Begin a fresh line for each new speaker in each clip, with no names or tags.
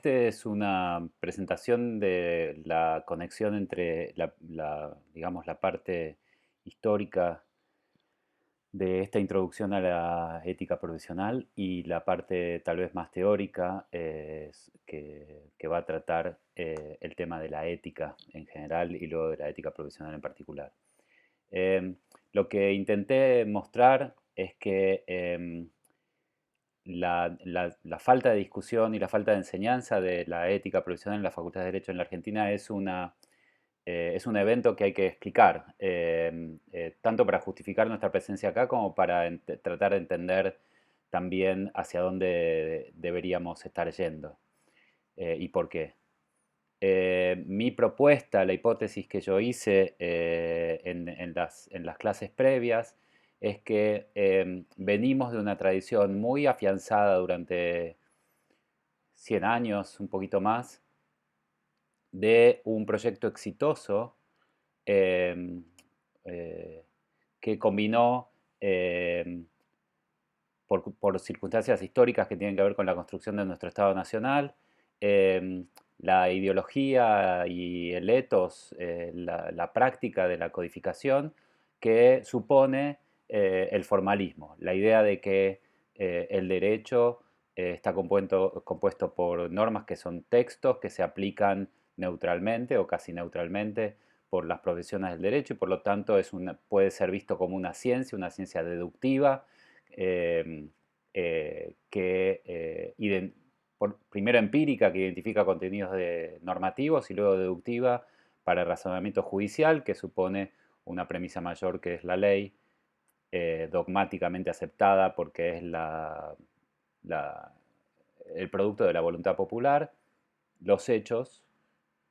Este es una presentación de la conexión entre digamos, la parte histórica de esta introducción a la ética profesional y la parte tal vez más teórica que va a tratar el tema de la ética en general y luego de la ética profesional en particular. Em, lo que intenté mostrar es que la falta de discusión y la falta de enseñanza de la ética profesional en la Facultad de Derecho en la Argentina es un evento que hay que explicar, tanto para justificar nuestra presencia acá como para tratar de entender también hacia dónde deberíamos estar yendo y por qué. Mi propuesta, la hipótesis que yo hice en las clases previas, es que venimos de una tradición muy afianzada durante 100 años, un poquito más, de un proyecto exitoso eh, eh, que combinó, eh, por circunstancias históricas que tienen que ver con la construcción de nuestro Estado Nacional, eh, la ideología y el ethos, la práctica de la codificación que supone el formalismo, la idea de que el derecho está compuesto por normas que son textos que se aplican neutralmente o casi neutralmente por las profesiones del derecho y por lo tanto puede ser visto como una ciencia deductiva, eh, primero empírica, que identifica contenidos normativos, y luego deductiva para el razonamiento judicial, que supone una premisa mayor que es la ley, dogmáticamente aceptada porque es la- el producto de la voluntad popular, los hechos,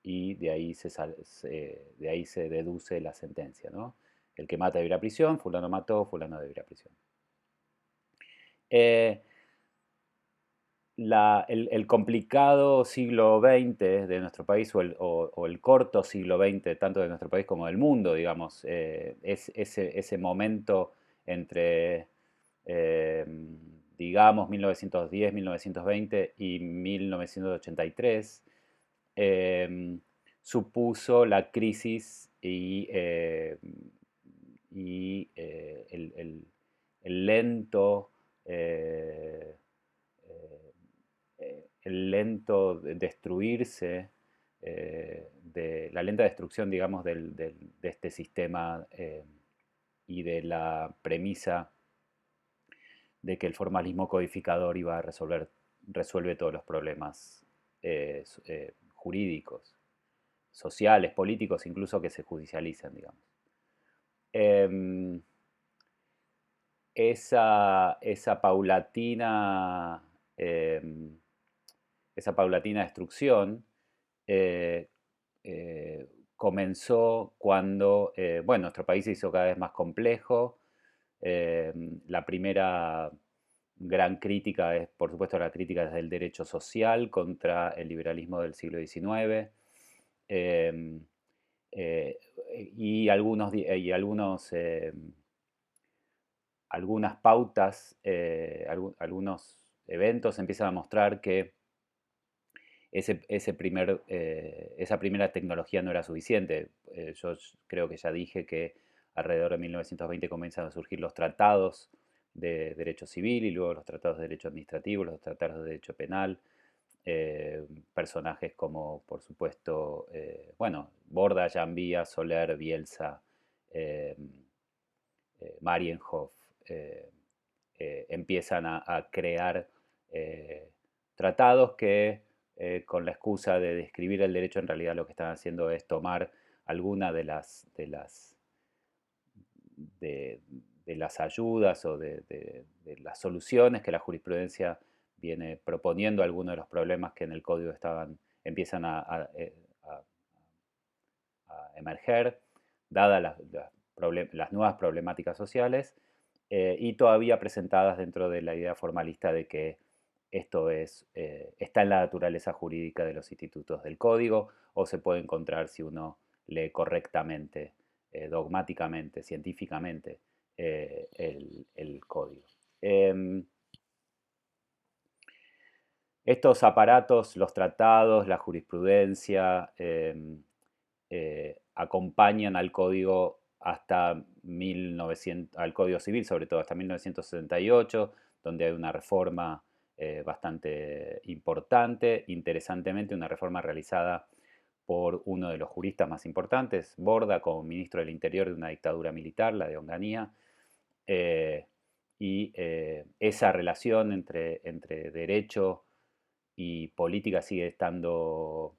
y de ahí se deduce la sentencia, ¿no? El que mata debe ir a prisión, fulano mató, fulano debe ir a prisión. Eh, el complicado siglo XX de nuestro país o el corto siglo XX, tanto de nuestro país como del mundo, digamos, es ese momento entre, eh, digamos, 1910, 1920 y 1983, eh, supuso la crisis y el lento eh, eh, el lento destruirse, la lenta destrucción, digamos, de este sistema y de la premisa de que el formalismo codificador iba a resuelve todos los problemas jurídicos, sociales, políticos, incluso que se judicializan, digamos. Em, esa paulatina, em, esa paulatina destrucción eh, comenzó cuando, bueno, nuestro país se hizo cada vez más complejo. Eh, la primera gran crítica es, por supuesto, la crítica desde el derecho social contra el liberalismo del siglo XIX. eh, eh, y algunas pautas, algunos eventos empiezan a mostrar que esa primera tecnología no era suficiente. Yo creo que ya dije que alrededor de 1920 comienzan a surgir los tratados de derecho civil y luego los tratados de derecho administrativo, los tratados de derecho penal. Personajes como, por supuesto, bueno, Borda, Janvía, Soler, Bielsa, eh, Marienhof, eh, empiezan a crear eh, tratados que con la excusa de describir el derecho en realidad lo que están haciendo es tomar alguna de, de las ayudas o de las soluciones que la jurisprudencia viene proponiendo a algunos de los problemas que en el código empiezan a emerger, dadas las nuevas problemáticas sociales, y todavía presentadas dentro de la idea formalista de que está en la naturaleza jurídica de los institutos del código o se puede encontrar si uno lee correctamente, dogmáticamente, científicamente el código. Em, Estos aparatos, los tratados, la jurisprudencia, acompañan al código hasta 1900, al Código Civil, sobre todo hasta 1968, donde hay una reforma bastante importante, interesantemente una reforma realizada por uno de los juristas más importantes, Borda, como ministro del Interior de una dictadura militar, la de Onganía, eh, y esa relación entre derecho y política sigue siendo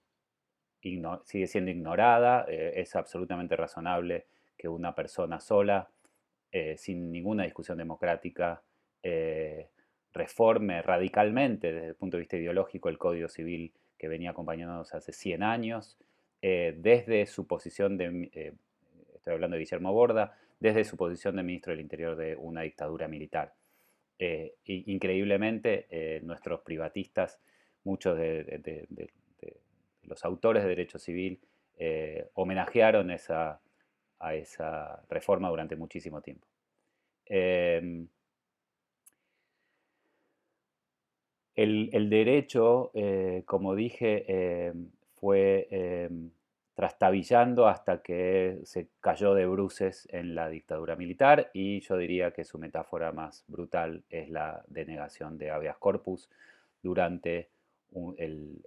ignorada. Es absolutamente razonable que una persona sola, sin ninguna discusión democrática, eh, reforme radicalmente desde el punto de vista ideológico el Código Civil que venía acompañándonos hace 100 años, desde su posición estoy hablando de Guillermo Borda, desde su posición de ministro del Interior de una dictadura militar. Increíblemente, nuestros privatistas, muchos de los autores de derecho civil, homenajearon a esa reforma durante muchísimo tiempo. Eh, el derecho, como dije, fue trastabillando hasta que se cayó de bruces en la dictadura militar, y yo diría que su metáfora más brutal es la denegación de habeas corpus durante un- el-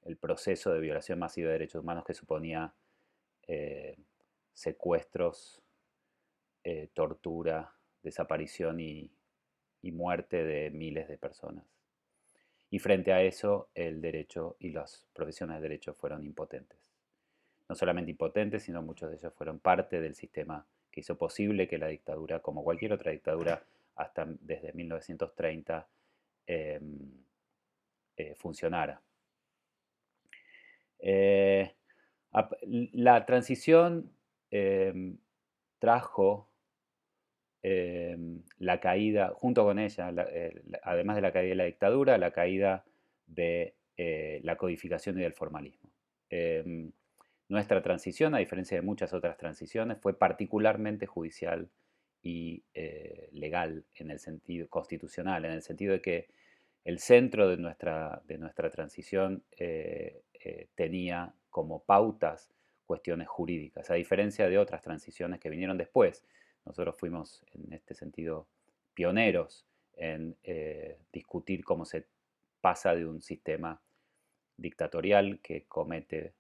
el proceso de violación masiva de derechos humanos que suponía eh, secuestros, tortura, desaparición y muerte de miles de personas. Y frente a eso, el derecho y las profesiones de derecho fueron impotentes. No solamente impotentes, sino muchos de ellos fueron parte del sistema que hizo posible que la dictadura, como cualquier otra dictadura, hasta desde 1930, eh, funcionara. Eh, la transición eh, trajo la caída, junto con ella, además de la caída de la dictadura, la caída de la codificación y del formalismo. Eh, Nuestra transición, a diferencia de muchas otras transiciones, fue particularmente judicial y legal en el sentido constitucional, en el sentido de que el centro de nuestra transición tenía como pautas cuestiones jurídicas, a diferencia de otras transiciones que vinieron después. Nosotros fuimos en este sentido pioneros en discutir cómo se pasa de un sistema dictatorial que comete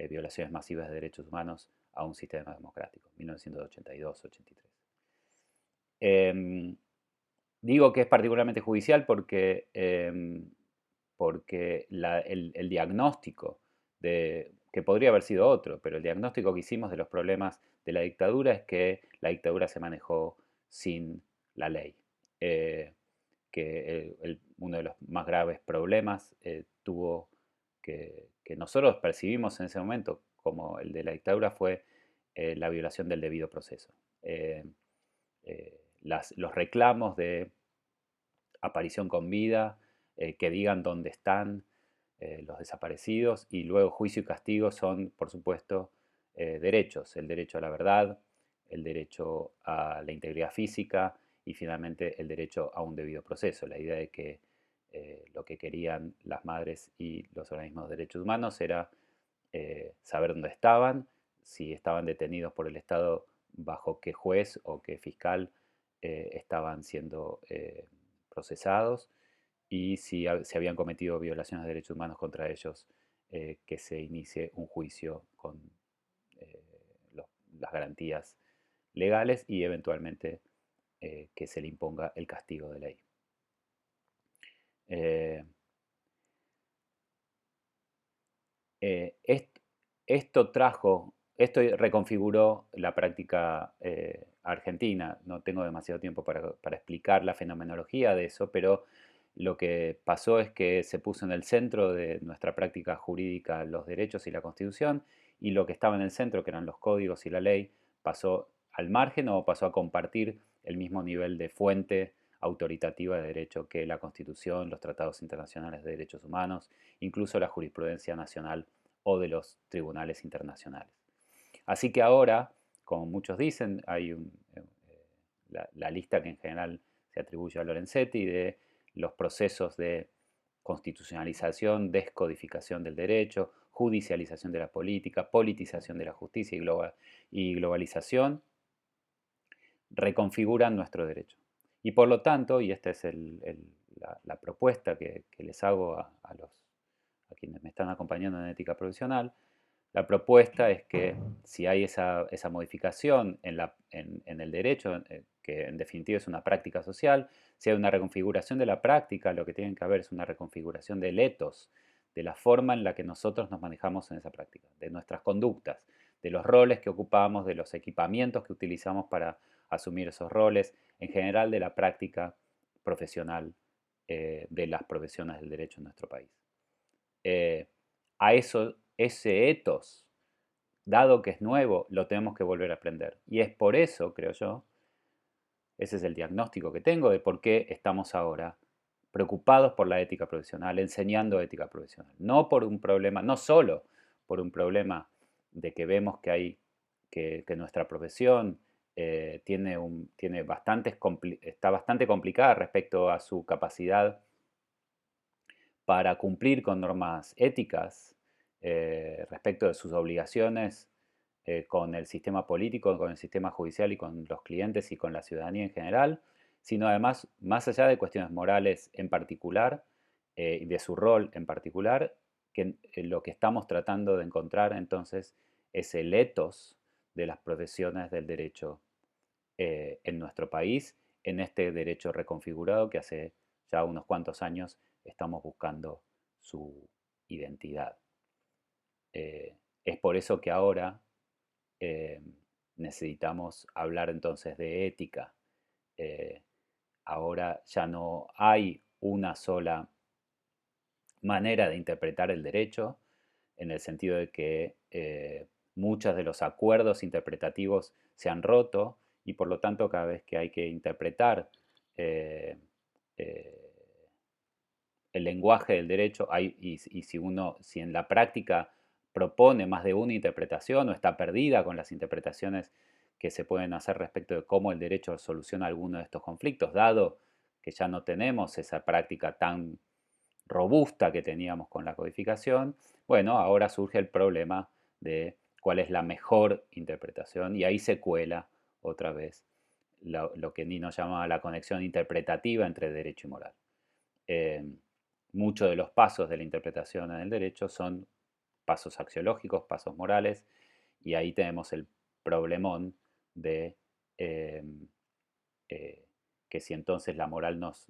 violaciones masivas de derechos humanos a un sistema democrático, 1982-83. Digo que es particularmente judicial porque el diagnóstico que podría haber sido otro, pero el diagnóstico que hicimos de los problemas de la dictadura es que la dictadura se manejó sin la ley. Eh, que uno de los más graves problemas que nosotros percibimos en ese momento como el de la dictadura fue la violación del debido proceso. Eh, los reclamos de aparición con vida, que digan dónde están los desaparecidos, y luego juicio y castigo son, por supuesto, derechos, el derecho a la verdad, el derecho a la integridad física y finalmente el derecho a un debido proceso. La idea de que lo que querían las madres y los organismos de derechos humanos era saber dónde estaban, si estaban detenidos por el Estado, bajo qué juez o qué fiscal estaban siendo procesados, y si se habían cometido violaciones de derechos humanos contra ellos, que se inicie un juicio con eh, los- las garantías legales y eventualmente que se le imponga el castigo de ley. Eh, Eh, esto reconfiguró la práctica argentina. No tengo demasiado tiempo para explicar la fenomenología de eso, pero lo que pasó es que se puso en el centro de nuestra práctica jurídica los derechos y la Constitución, y lo que estaba en el centro, que eran los códigos y la ley, pasó al margen o pasó a compartir el mismo nivel de fuente autoritativa de derecho que la Constitución, los tratados internacionales de derechos humanos, incluso la jurisprudencia nacional o de los tribunales internacionales. Así que ahora, como muchos dicen, hay la lista que en general se atribuye a Lorenzetti de los procesos de constitucionalización, descodificación del derecho, judicialización de la política, politización de la justicia y globalización, reconfiguran nuestro derecho. Y por lo tanto, y esta es la propuesta que les hago a quienes me están acompañando en ética profesional, la propuesta es que si hay esa modificación en el derecho, que en definitiva es una práctica social, si hay una reconfiguración de la práctica, lo que tiene que haber es una reconfiguración del ethos, de la forma en la que nosotros nos manejamos en esa práctica, de nuestras conductas, de los roles que ocupamos, de los equipamientos que utilizamos para asumir esos roles, en general de la práctica profesional de las profesiones del derecho en nuestro país. A eso, ese ethos, dado que es nuevo, lo tenemos que volver a aprender. Y es por eso, creo yo, ese es el diagnóstico que tengo de por qué estamos ahora preocupados por la ética profesional, enseñando ética profesional. No por un problema, no solo por un problema de que vemos que hay que nuestra profesión está bastante complicada respecto a su capacidad para cumplir con normas éticas respecto de sus obligaciones con el sistema político, con el sistema judicial y con los clientes y con la ciudadanía en general, sino además, más allá de cuestiones morales en particular y de su rol en particular, que lo que estamos tratando de encontrar entonces es el ethos de las profesiones del derecho en nuestro país, en este derecho reconfigurado que hace ya unos cuantos años estamos buscando su identidad. Es por eso que ahora eh, necesitamos hablar entonces de ética. Eh, Ahora ya no hay una sola manera de interpretar el derecho, en el sentido de que muchos de los acuerdos interpretativos se han roto y por lo tanto cada vez que hay que interpretar eh, eh, el lenguaje del derecho y si en la práctica propone más de una interpretación o está perdida con las interpretaciones que se pueden hacer respecto de cómo el derecho soluciona alguno de estos conflictos, dado que ya no tenemos esa práctica tan robusta que teníamos con la codificación, bueno, ahora surge el problema de cuál es la mejor interpretación y ahí se cuela otra vez lo que Nino llama la conexión interpretativa entre derecho y moral. Eh, Muchos de los pasos de la interpretación en el derecho son pasos axiológicos, pasos morales, y ahí tenemos el problemón de eh, que si entonces la moral nos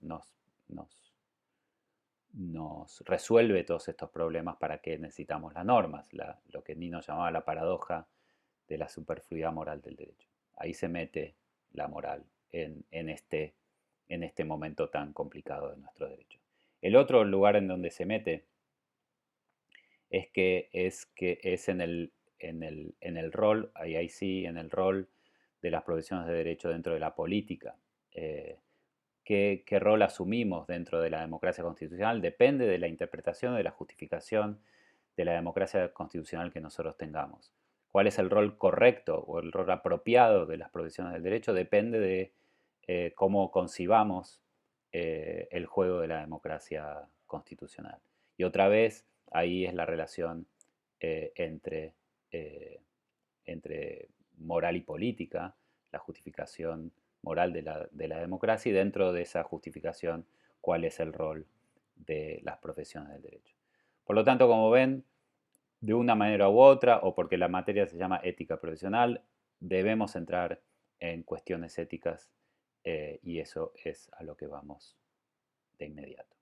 resuelve todos estos problemas, ¿para qué necesitamos las normas? Lo que Nino llamaba la paradoja de la superfluidad moral del derecho. Ahí se mete la moral en este momento tan complicado de nuestro derecho. El otro lugar en donde se mete es en el rol, ahí sí, en el rol de las profesiones de derecho dentro de la política. ¿Qué rol asumimos dentro de la democracia constitucional? Depende de la interpretación, de la justificación de la democracia constitucional que nosotros tengamos. ¿Cuál es el rol correcto o el rol apropiado de las profesiones del derecho? Depende de cómo concibamos el juego de la democracia constitucional. Y otra vez, ahí es la relación eh, entre, eh, entre moral y política, la justificación moral de la democracia y dentro de esa justificación cuál es el rol de las profesiones del derecho. Por lo tanto, como ven, de una manera u otra, o porque la materia se llama ética profesional, debemos entrar en cuestiones éticas y eso es a lo que vamos de inmediato.